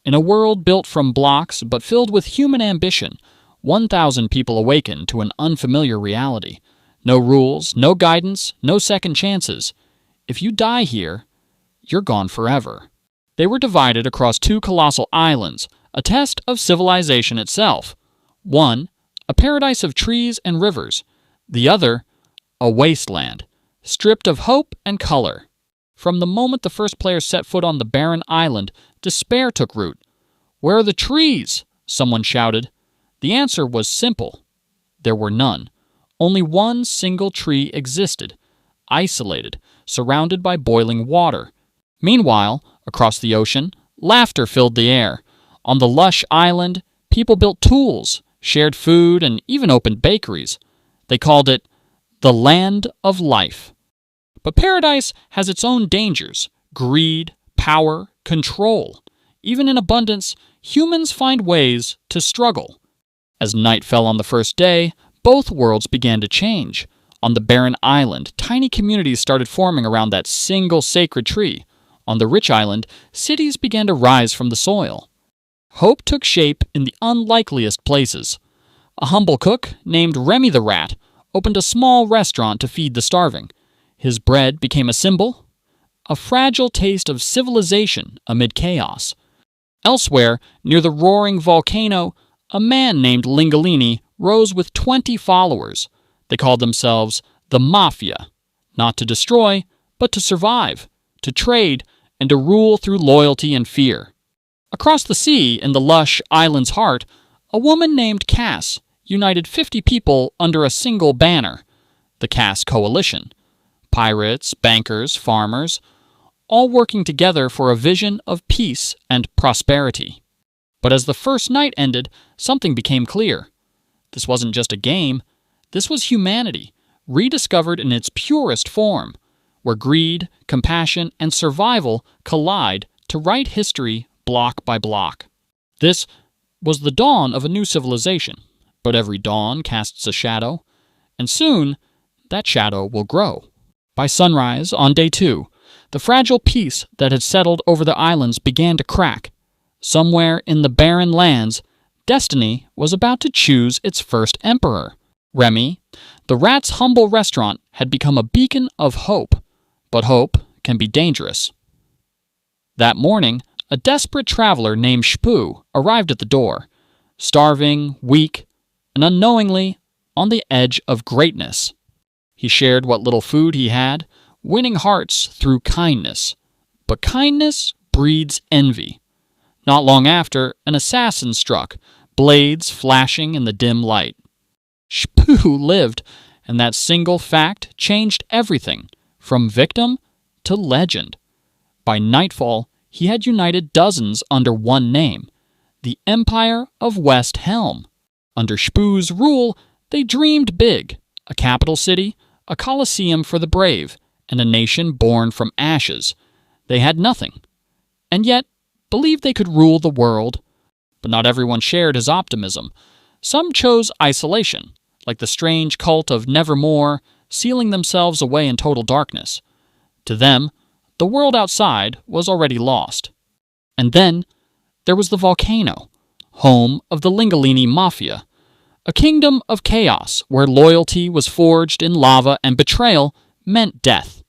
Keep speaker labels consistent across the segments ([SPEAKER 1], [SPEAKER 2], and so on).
[SPEAKER 1] In a world built from blocks but filled with human ambition, 1,000 people awakened to an unfamiliar reality. No rules, no guidance, no second chances. If you die here, you're gone forever. They were divided across two colossal islands, a test of civilization itself. One, a paradise of trees and rivers. The other, a wasteland, stripped of hope and color. From the moment the first player set foot on the barren island, despair took root. "Where are the trees?" someone shouted. The answer was simple. There were none. Only one single tree existed, isolated, surrounded by boiling water. Meanwhile, across the ocean, laughter filled the air. On the lush island, people built tools, shared food, and even opened bakeries. They called it the land of life. But paradise has its own dangers: greed, power, control. Even in abundance, humans find ways to struggle. As night fell on the first day, both worlds began to change. On the barren island, tiny communities started forming around that single sacred tree. On the rich island, cities began to rise from the soil. Hope took shape in the unlikeliest places. A humble cook named Remy the Rat opened a small restaurant to feed the starving. His bread became a symbol, a fragile taste of civilization amid chaos. Elsewhere, near the roaring volcano, a man named Lingolini rose with 20 followers. They called themselves the Mafia, not to destroy, but to survive, to trade, and to rule through loyalty and fear. Across the sea, in the lush island's heart, a woman named Cass united 50 people under a single banner, the Cass Coalition. Pirates, bankers, farmers, all working together for a vision of peace and prosperity. But as the first night ended, something became clear. This wasn't just a game. This was humanity, rediscovered in its purest form, where greed, compassion, and survival collide to write history block by block. This was the dawn of a new civilization, but every dawn casts a shadow, and soon that shadow will grow. By sunrise on day 2, the fragile peace that had settled over the islands began to crack. Somewhere in the barren lands, destiny was about to choose its first emperor. Remy, the rat's humble restaurant, had become a beacon of hope, but hope can be dangerous. That morning, a desperate traveler named Shpu arrived at the door, starving, weak, and unknowingly on the edge of greatness. He shared what little food he had, winning hearts through kindness. But kindness breeds envy. Not long after, an assassin struck, blades flashing in the dim light. Shpu lived, and that single fact changed everything, from victim to legend. By nightfall, he had united dozens under one name, the Empire of West Helm. Under Shpu's rule, they dreamed big: a capital city, a coliseum for the brave, and a nation born from ashes. They had nothing, and yet believed they could rule the world. But not everyone shared his optimism. Some chose isolation, like the strange cult of Nevermore, sealing themselves away in total darkness. To them, the world outside was already lost. And then there was the volcano, home of the Lingolini Mafia, a kingdom of chaos where loyalty was forged in lava and betrayal meant death.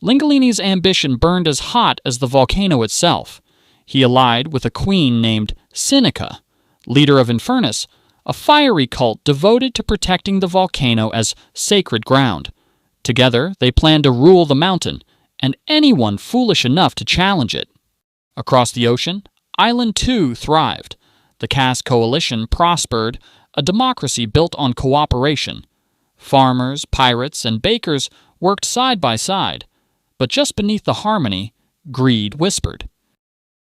[SPEAKER 1] Lingolini's ambition burned as hot as the volcano itself. He allied with a queen named Sinica, leader of Infernus, a fiery cult devoted to protecting the volcano as sacred ground. Together, they planned to rule the mountain, and anyone foolish enough to challenge it. Across the ocean, Island 2 thrived. The Cass Coalition prospered, a democracy built on cooperation. Farmers, pirates, and bakers worked side by side, but just beneath the harmony, greed whispered.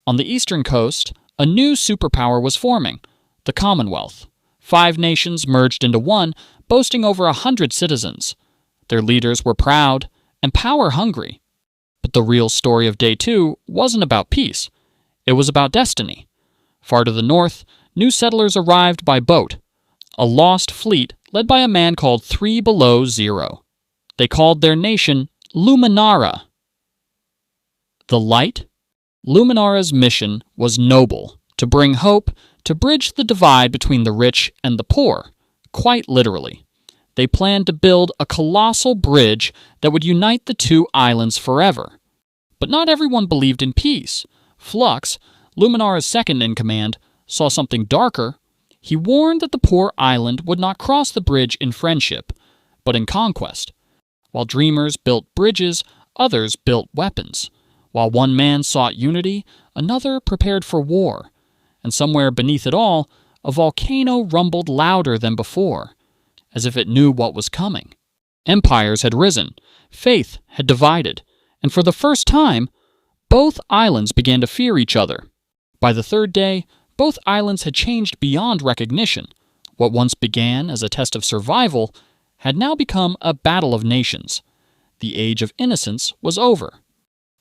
[SPEAKER 1] On the eastern coast, a new superpower was forming, the Commonwealth. 5 nations merged into one, boasting over 100 citizens. Their leaders were proud and power-hungry. But the real story of Day 2 wasn't about peace. It was about destiny. Far to the north, new settlers arrived by boat, a lost fleet led by a man called 3 Below Zero. They called their nation Luminara. The light? Luminara's mission was noble, to bring hope, to bridge the divide between the rich and the poor, quite literally. They planned to build a colossal bridge that would unite the two islands forever. But not everyone believed in peace. Flux, Luminara's second in command, saw something darker. He warned that the poor island would not cross the bridge in friendship, but in conquest. While dreamers built bridges, others built weapons. While one man sought unity, another prepared for war. And somewhere beneath it all, a volcano rumbled louder than before, as if it knew what was coming. Empires had risen, faith had divided, and for the first time, both islands began to fear each other. By the third day, both islands had changed beyond recognition. What once began as a test of survival had now become a battle of nations. The age of innocence was over.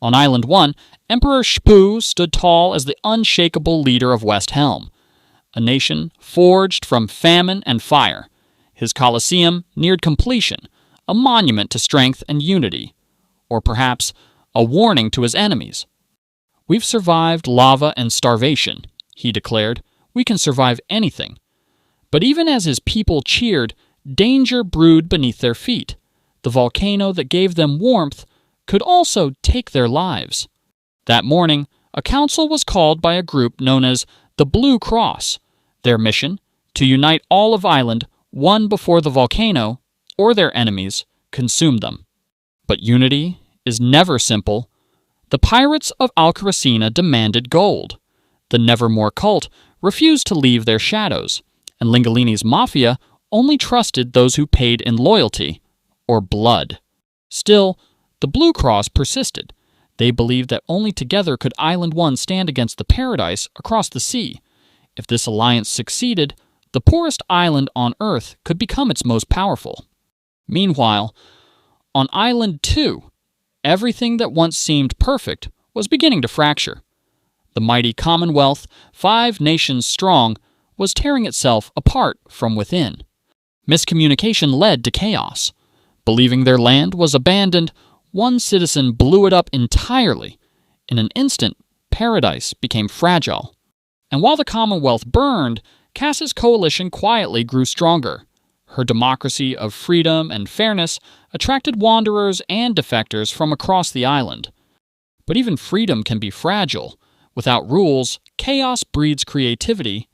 [SPEAKER 1] On Island 1, Emperor Shpu stood tall as the unshakable leader of West Helm, a nation forged from famine and fire. His Colosseum neared completion, a monument to strength and unity, or perhaps a warning to his enemies. "We've survived lava and starvation," he declared. "We can survive anything." But even as his people cheered, danger brewed beneath their feet. The volcano that gave them warmth could also take their lives. That morning, a council was called by a group known as the Blue Cross. Their mission? To unite all of Island, one before the volcano, or their enemies, consumed them. But unity is never simple. The pirates of Alcaracina demanded gold. The Nevermore cult refused to leave their shadows, and Lingolini's mafia only trusted those who paid in loyalty, or blood. Still, the Blue Cross persisted. They believed that only together could Island 1 stand against the paradise across the sea. If this alliance succeeded, the poorest island on Earth could become its most powerful. Meanwhile, on Island 2, everything that once seemed perfect was beginning to fracture. The mighty Commonwealth, 5 nations strong, was tearing itself apart from within. Miscommunication led to chaos. Believing their land was abandoned, one citizen blew it up entirely. In an instant, paradise became fragile. And while the Commonwealth burned, Cass's coalition quietly grew stronger. Her democracy of freedom and fairness attracted wanderers and defectors from across the island. But even freedom can be fragile. Without rules, chaos breeds creativity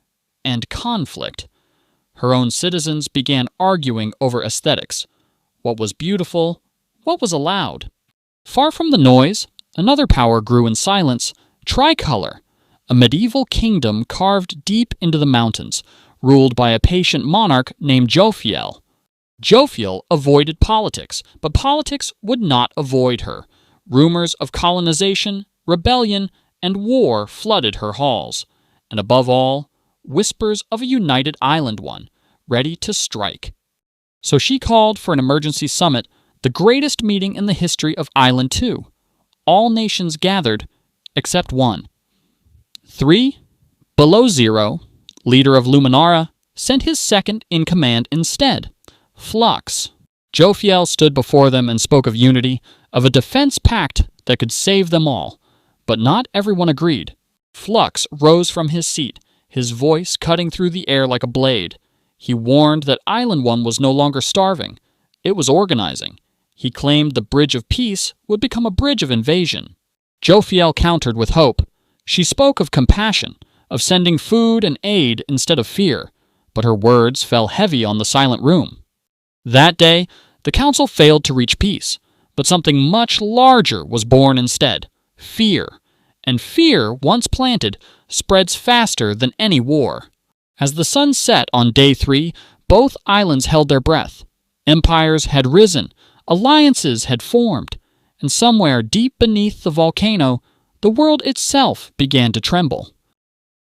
[SPEAKER 1] and conflict. Her own citizens began arguing over aesthetics. What was beautiful? What was allowed? Far from the noise, another power grew in silence: Tricolor, a medieval kingdom carved deep into the mountains, ruled by a patient monarch named Jophiel. Jophiel avoided politics, but politics would not avoid her. Rumors of colonization, rebellion, and war flooded her halls. And above all, whispers of a united Island 1, ready to strike. So she called for an emergency summit, the greatest meeting in the history of Island 2. All nations gathered, except one. 3, Below Zero, leader of Luminara, sent his second in command instead, Flux. Jophiel stood before them and spoke of unity, of a defense pact that could save them all. But not everyone agreed. Flux rose from his seat, his voice cutting through the air like a blade. He warned that Island 1 was no longer starving. It was organizing. He claimed the Bridge of Peace would become a bridge of invasion. Jophiel countered with hope. She spoke of compassion, of sending food and aid instead of fear, but her words fell heavy on the silent room. That day, the council failed to reach peace, but something much larger was born instead: fear. And fear, once planted, spreads faster than any war. As the sun set on day 3, both islands held their breath. Empires had risen, alliances had formed, and somewhere deep beneath the volcano, the world itself began to tremble.